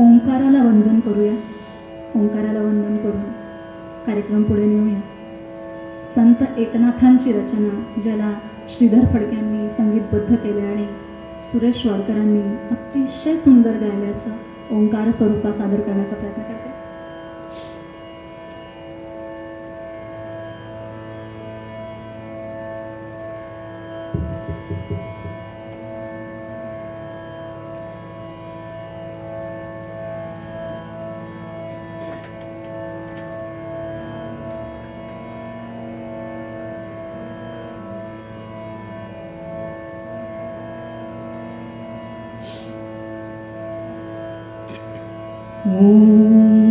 ओंकाराला वंदन करूया. ओंकाराला वंदन करून कार्यक्रम पुढे नेऊया. संत एकनाथांची रचना ज्याला श्रीधर फडक्यांनी संगीतबद्ध केले आणि सुरेश वाडकरांनी अतिशय सुंदर गायले असं ओंकार स्वरूपात सादर करण्याचा प्रयत्न करते.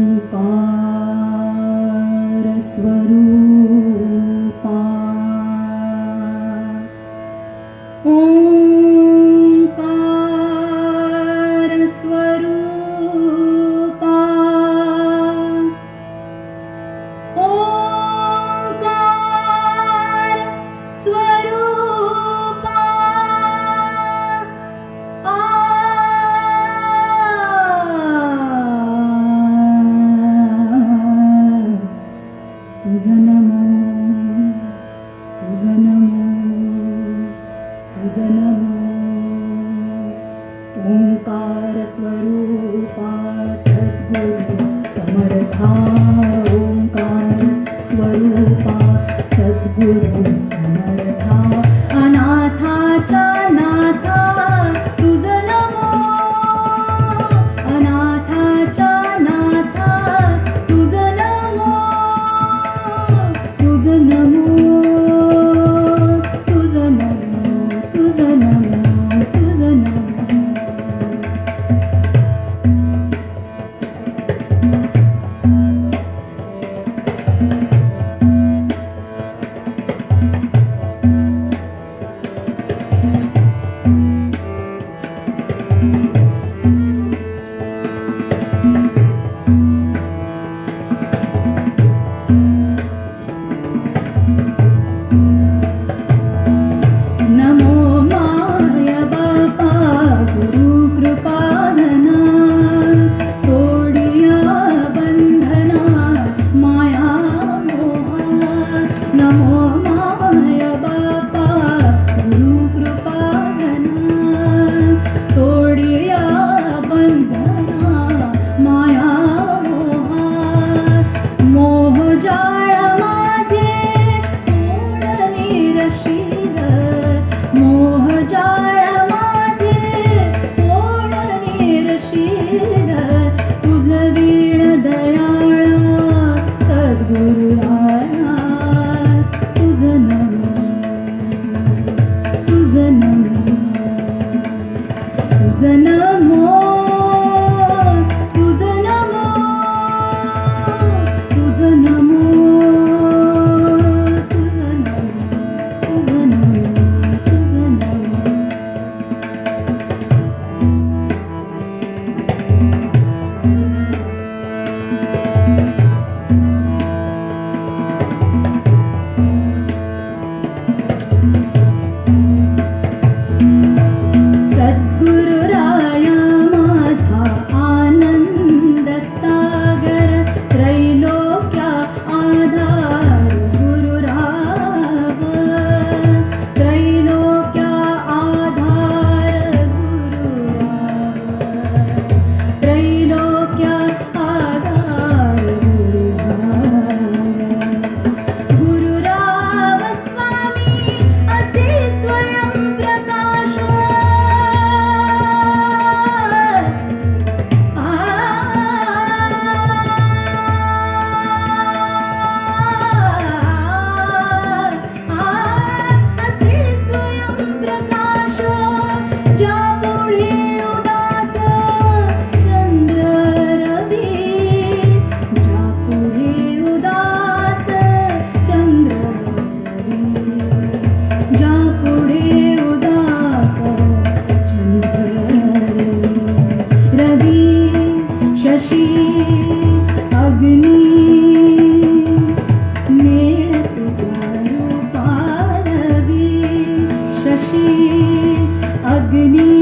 ओंकार स्वरूपा ओंकार स्वरूपा ओंकार स्वरूपा तुझं नमो तुझं नमो तुझं नमो. ओंकार स्वरूपा सद्गुरु समर्था ओंकार स्वरूपा सद्गुरु समर्था अनाथाच्या नाथा तुझं नमो अनाथाच्या नाथा तुझं नमो तुझं नमो तुझं नमो तुझं नमो तुझं नमो. नमो माया बापा गुरु कृपाधना तोडिया बंधना माया मोहा. नमो माया बापा गुरु कृपाधना तोडिया बंधना माया मोहा. मोह जाळ माझे पूर्ण निरशील मोह जाळ माझे पूर्ण निरशील तुझं वीण दयाळा सद्गुरु राया तुझं नमो तुझं नमो तुझं नमो तुझं नमो तुझं नमो तुझं नमो तुझं नमो तुझं नमो. सद्गुरु राया माझा आनंद सागर त्रैलोक्या आधार गुरु राव त्रैलोक्या आधार गुरु राव त्रैलोक्या आधार गुरु राव स्वामी असे स्वयं प्रकाश असे स्वयं प्रकाश ज्या पुढे उदास चंद्र रवी ज्या पुढे उदास चंद्र रवी ज्या पुढे उदास चंद्र रवी शशी अग्नी नेण तुझ्या रूपारवी शशी अग्नी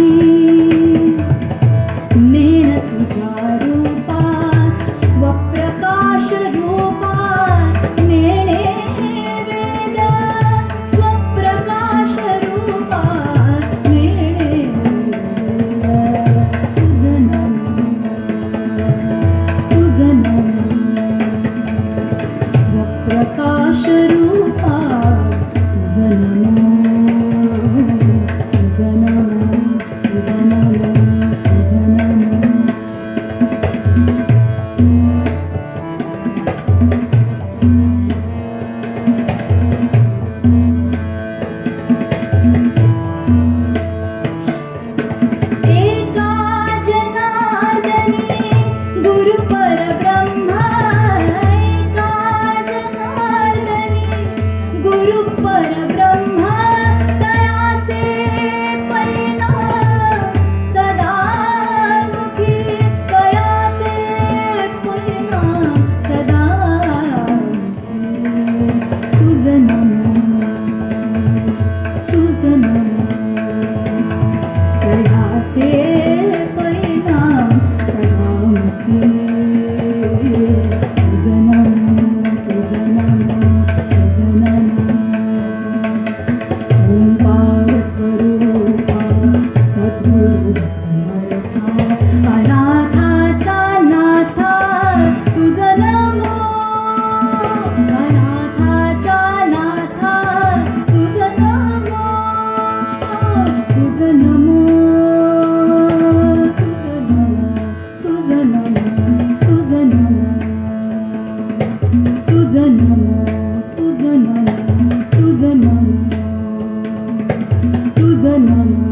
धन्यवाद.